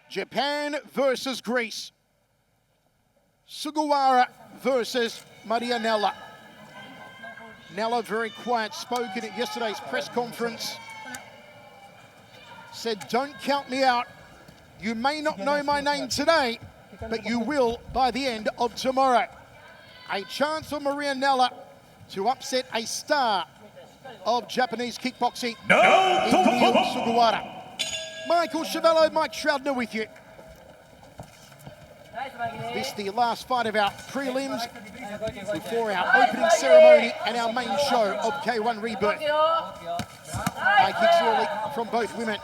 Japan versus Greece. Sugawara versus Maria Nella. Nella, very quiet spoken at yesterday's press conference. Said, don't count me out. You may not know my name today, but you will by the end of tomorrow. A chance for Maria Nella to upset a star of Japanese kickboxing, Miyuu Sugawara. Michael Chavello, Mike Schraudner with you. This is the last fight of our prelims before our opening ceremony and our main show of K-1 ReBOOT. High kicks early from both women.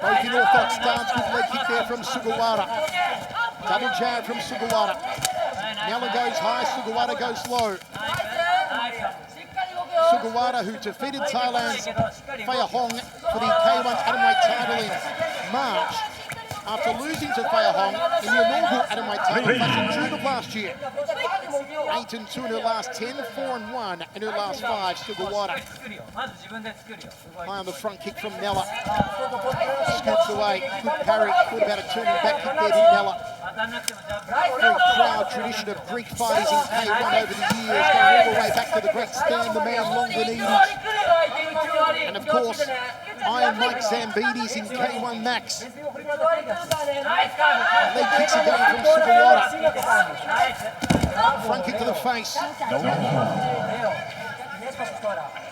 Both in orthodox stance, good leg kick there from Sugawara. Double jab from Sugawara. Nella goes high, Sugawara goes low. Sugawara, who defeated Thailand's Phaya Hong for the K-1 atomweight title in March, after losing to Phaya Hong in the inaugural atomweight title match in June of last year. 8-2 in her last 10, 4-1 in her last 5, Sugawara. High on the front kick from Nella. Scoops away, good parry, thought about a turning back kick there to Nella. Very proud tradition of Greek fighters in K-1 over the years, going all the way back to the great Stan the Man Longinidis. And of course, Iron Mike Zambides in K-1 Max. Leg kicks are going from Sugawara. Front kick to the face.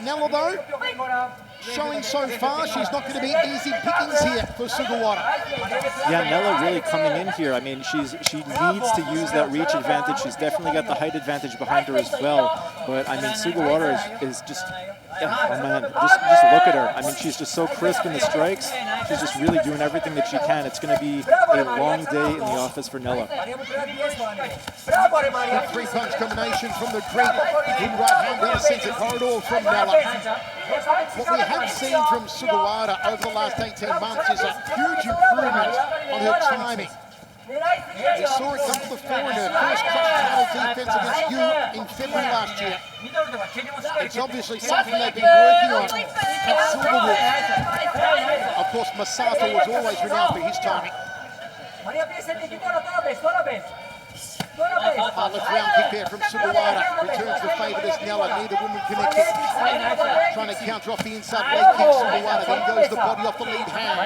Nella though, showing so far she's not going to be easy pickings here for Sugawara. Yeah, Nella really coming in here. I mean, she needs to use that reach advantage. She's definitely got the height advantage behind her as well. But I mean, Sugawara is just, yeah, oh man, just look at her. I mean, she's just so crisp in the strikes. She's just really doing everything that she can. It's going to be a long day in the office for Nella. Three-punch combination from the Greek. Good right hand down the centre corridor from Nella. What we have seen from Sugawara over the last 18 months is a huge improvement on her timing. We saw it come to the fore in her first cross-title defense against you in February last year. It's obviously something they've been working on at Silverwood. Of course, Masato was always renowned for his timing. Left round kick there from Sugawara. Returns the favourite as Nella. Neither woman connected. Trying to counter off the inside leg kick. Sugawara. Then goes the body off the lead hand.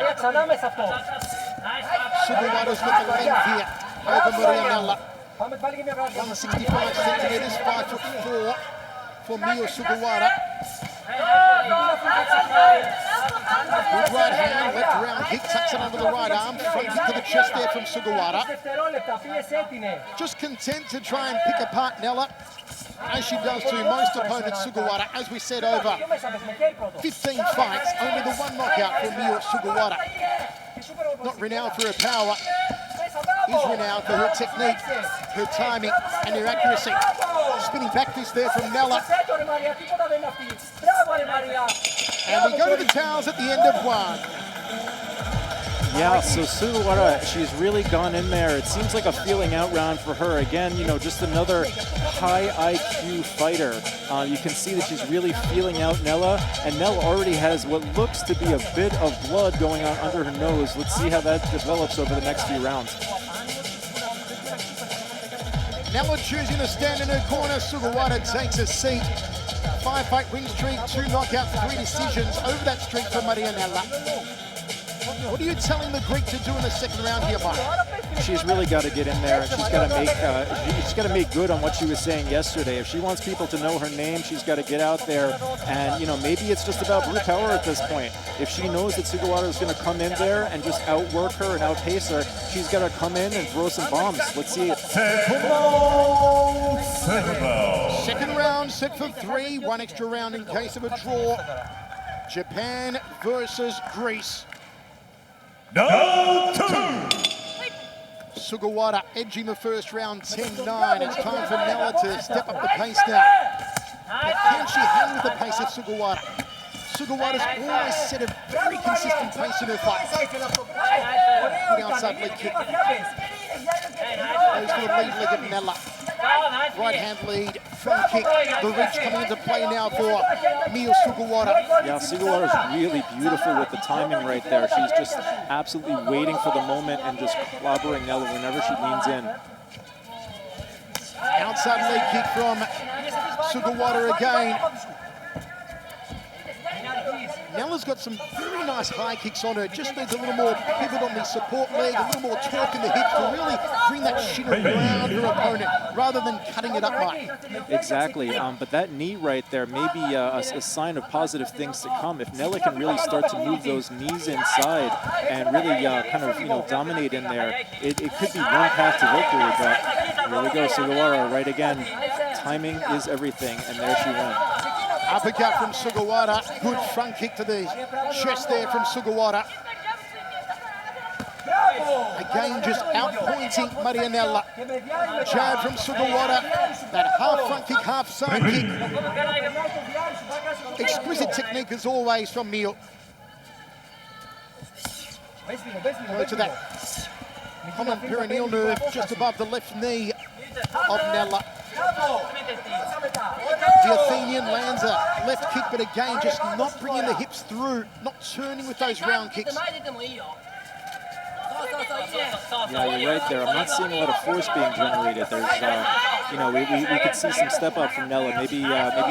Sugawara's got the length here over Maria Nella. 165 centimetres, 5'4" for Miyuu Sugawara. Good right hand, left round kick, tucks it under the right arm. Front kick to the chest there from Sugawara. Just content to try and pick apart Nella, as she does to most opponents. Sugawara, as we said, over 15 fights, only the one knockout for Miyuu Sugawara. Not renowned for her power, is renowned for her technique, her timing and her accuracy. Spinning back fist there from Nella. And we go to the towels at the end of one. Yeah, so Sugawara, she's really gone in there. It seems like a feeling out round for her. Again, you know, just another high IQ fighter. You can see that she's really feeling out Nella, and Nella already has what looks to be a bit of blood going on under her nose. Let's see how that develops over the next few rounds. Nella choosing to stand in her corner. Sugawara takes a seat. 5-fight win streak, 2 knockouts, 3 decisions over that streak for Maria Nella. What are you telling the Greek to do in the second round here, Mike? She's really got to get in there, and she's got to make good on what she was saying yesterday. If she wants people to know her name, she's got to get out there, and you know, maybe it's just about brute power at this point. If she knows that Sugawara is going to come in there and just outwork her and outpace her, she's got to come in and throw some bombs. Let's see it. Second round set for 3, 1 extra round in case of a draw. Japan versus Greece. No. 2. Sugawara edging the first round 10-9. It's time for Nella to step up the pace now. But can she hang with the pace of Sugawara? Sugawara's always set a very consistent pace in her fight. Good outside leg kick. Goes to the lead leg of Nella. Right hand lead, front kick, the reach coming into play now for Miyuu Sugawara. Yeah, Sugawara is really beautiful with the timing right there. She's just absolutely waiting for the moment and just clobbering Nella whenever she leans in. Outside leg kick from Sugawara again. Nella's got some very nice high kicks on her. Just needs a little more pivot on the support leg, a little more torque in the hips to really bring that shin around her opponent rather than cutting it up much. Exactly, but that knee right there may be a sign of positive things to come. If Nella can really start to move those knees inside and really kind of dominate in there, it could be one path to victory. But here we go, Sugawara right again. Timing is everything, and there she went. Uppercut from Sugawara. Good front kick to the chest there from Sugawara. Again, just outpointing Maria Nella. Jab from Sugawara. That half front kick, half side kick. Exquisite technique as always from Miyuu. Go to that common perineal nerve just above the left knee of Nella. The Athenian lands a left kick, but again, just not bringing the hips through, not turning with those round kicks. Yeah, you're right there. I'm not seeing a lot of force being generated. There's, we could see some step up from Nella. Maybe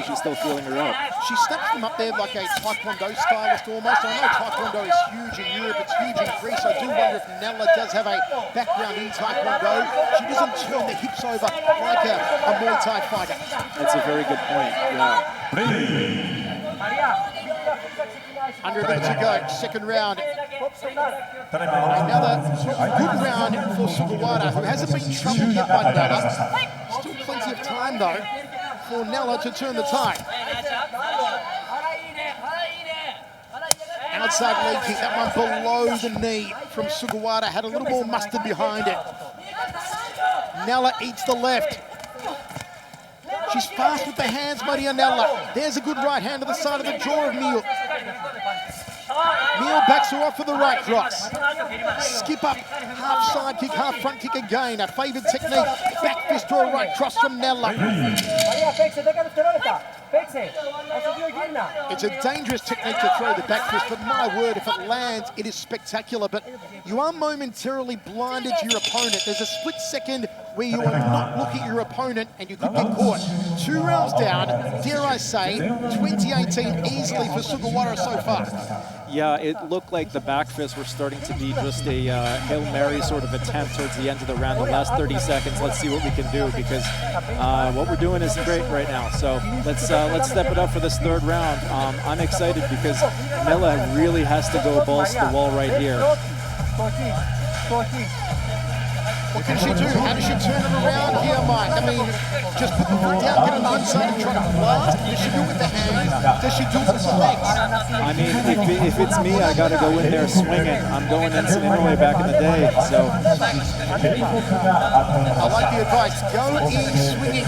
she's still feeling her out. She steps them up there like a Taekwondo stylist almost. I know Taekwondo is huge in Europe, it's huge in Greece. I do wonder if Nella does have a background in Taekwondo. She doesn't turn the hips over like a Muay Thai fighter. That's a very good point, yeah. Under a minute to go, second round. Another good round for Sugawara, who hasn't been troubled yet by Nella. Still plenty of time, though, for Nella to turn the tide. Outside leg kick, that one below the knee from Sugawara. Had a little more mustard behind it. Nella eats the left. She's fast with the hands, Maria Nella. There's a good right hand to the side of the jaw of Miyuu. Miyuu backs her off for the right cross. Skip up, half side kick, half front kick again. A favoured technique. Back fist to a right cross from Nella. It's a dangerous technique to throw the back fist, but my word, if it lands, it is spectacular. But you are momentarily blinded to your opponent. There's a split second where you are not looking at your opponent and you could get caught. 2 rounds down, dare I say, 2018 easily for Sugawara so far. Yeah, it looked like the back fists were starting to be just a Hail Mary sort of attempt towards the end of the round. The last 30 seconds, let's see what we can do, because what we're doing isn't great right now. So let's step it up for this third round. I'm excited because Nella really has to go balls to the wall right here. What can she do? How does she turn it around here, Mike? I mean, just put the foot down, get on the inside and try to blast? Does she do it with the hands? Does she do it with the legs? I mean, if it's me, I got to go in there swinging. I'm going in Inoue back in the day, so. I like the advice. Go in swinging.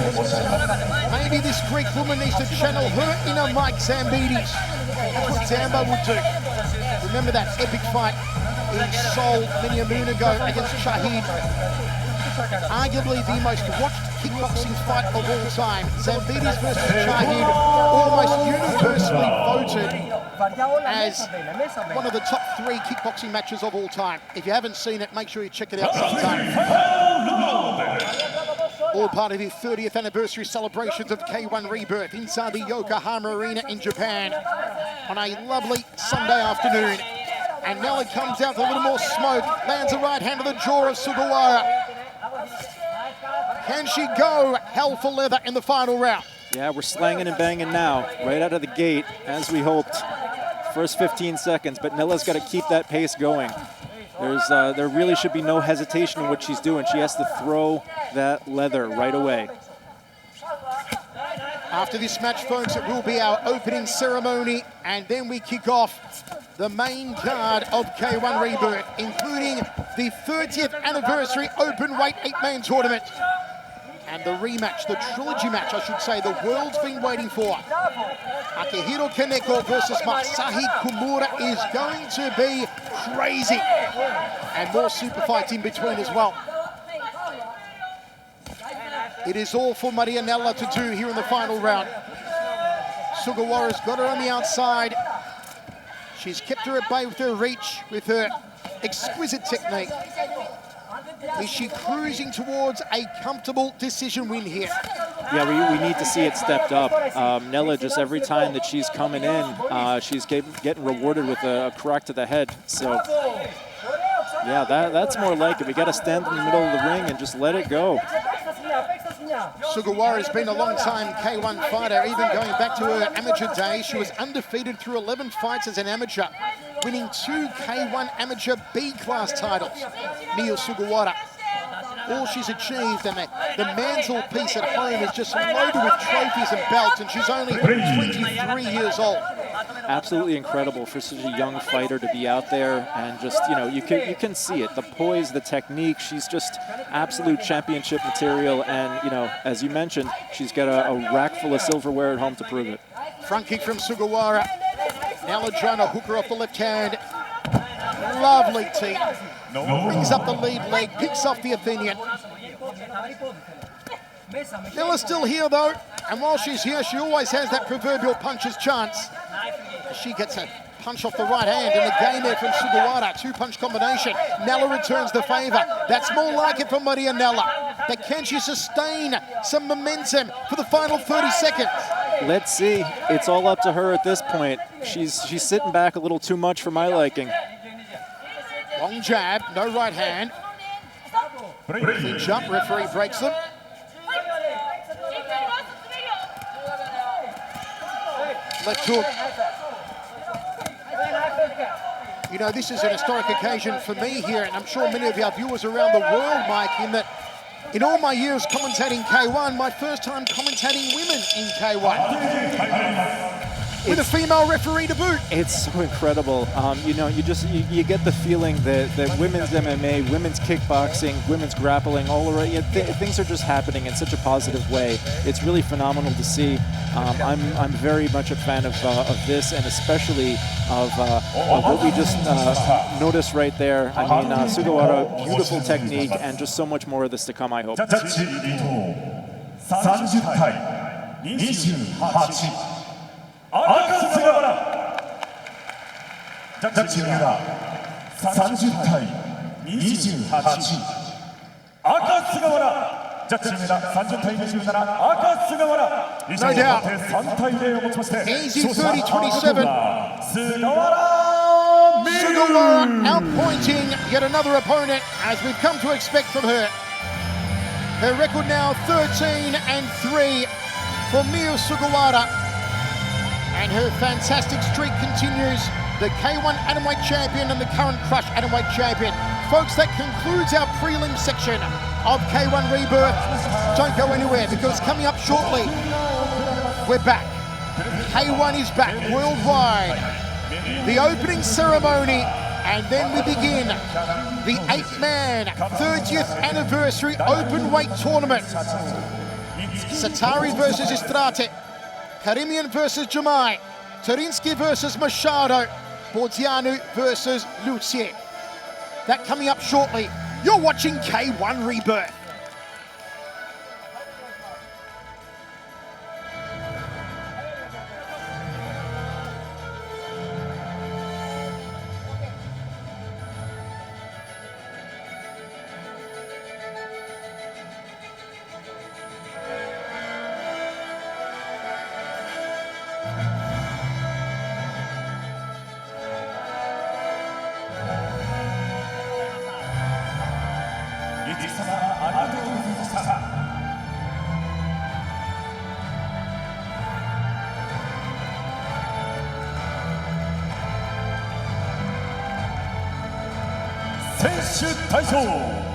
Maybe this Greek woman needs to channel her inner Mike Zambides. That's what Zambo would do. Remember that epic fight in Seoul many a moon ago against Shahid. Arguably the most watched kickboxing fight of all time. Zambides versus Shahid, almost universally voted as one of the top 3 kickboxing matches of all time. If you haven't seen it, make sure you check it out sometime. All part of the 30th anniversary celebrations of K-1 ReBIRTH inside the Yokohama Arena in Japan on a lovely Sunday afternoon. And Nella comes out with a little more smoke, lands a right hand to the jaw of Sugawara. Can she go hell for leather in the final round? Yeah, we're slanging and banging now, right out of the gate, as we hoped. First 15 seconds, but Nella's got to keep that pace going. There really should be no hesitation in what she's doing. She has to throw that leather right away. After this match, folks, it will be our opening ceremony, and then we kick off the main card of K-1 ReBIRTH, including the 30th anniversary open weight 8-man tournament. And the rematch, the trilogy match, I should say, the world's been waiting for. Akihiro Kaneko versus Masahi Kimura is going to be crazy. And more super fights in between as well. It is all for Maria Nella to do here in the final round. Sugawara's got her on the outside. She's kept her at bay with her reach, with her exquisite technique. Is she cruising towards a comfortable decision win here? Yeah, we need to see it stepped up. Nella, just every time that she's coming in, she's getting rewarded with a correct to the head. So, yeah, that's more like it. We got to stand in the middle of the ring and just let it go. Sugawara has been a long-time K-1 fighter, even going back to her amateur days. She was undefeated through 11 fights as an amateur, winning 2 K-1 amateur B-class titles. Miyuu Sugawara. All she's achieved, and the mantelpiece at home is just loaded with trophies and belts, and she's only 23 years old. Absolutely incredible for such a young fighter to be out there, and just, you know, you can see it, the poise, the technique. She's just absolute championship material, and, you know, as you mentioned, she's got a rack full of silverware at home to prove it. Front kick from Sugawara. Nella trying to hook her off the left hand. Lovely teep. Brings up the lead leg, picks off the Athenian. Nella's still here though, and while she's here, she always has that proverbial puncher's chance. She gets a punch off the right hand, and again there from Sugawara, 2-punch combination. Nella returns the favor. That's more like it for Maria Nella. But can she sustain some momentum for the final 30 seconds? Let's see. It's all up to her at this point. She's sitting back a little too much for my liking. Long jab, no right hand. Clean jump, referee breaks them. Left hook. You know, this is an historic occasion for me here, and I'm sure many of our viewers around the world, Mike, in that in all my years commentating K1, my first time commentating women in K1. With a female referee to boot. It's so incredible. You know, you get the feeling that women's MMA, women's kickboxing, women's grappling, all around, things are just happening in such a positive way. It's really phenomenal to see. I'm very much a fan of this, and especially of what we just noticed right there. I mean, Sugawara, beautiful technique, and just so much more of this to come, I hope. 아까 스가와라 자치입니다. 30타임 28 아까 스가와라 자치입니다. 30타임 27 아까 스가와라 이제 못해 3타임에 못쳤대 Easy 30-27. Sugawara outpointing yet another opponent, as we've come to expect from her. Her record now 13-3 for Miyuu Sugawara. And her fantastic streak continues. The K1 Atomweight Champion and the current Crush Atomweight Champion. Folks, that concludes our prelim section of K1 ReBIRTH. Don't go anywhere, because coming up shortly, we're back. K1 is back worldwide. The opening ceremony, and then we begin the 8-man 30th anniversary open weight tournament. Satari versus Istrate. Karimian versus Jamai, Terinsky versus Machado, Borzianu versus Lucier. That coming up shortly. You're watching K1 ReBIRTH. 선수 단속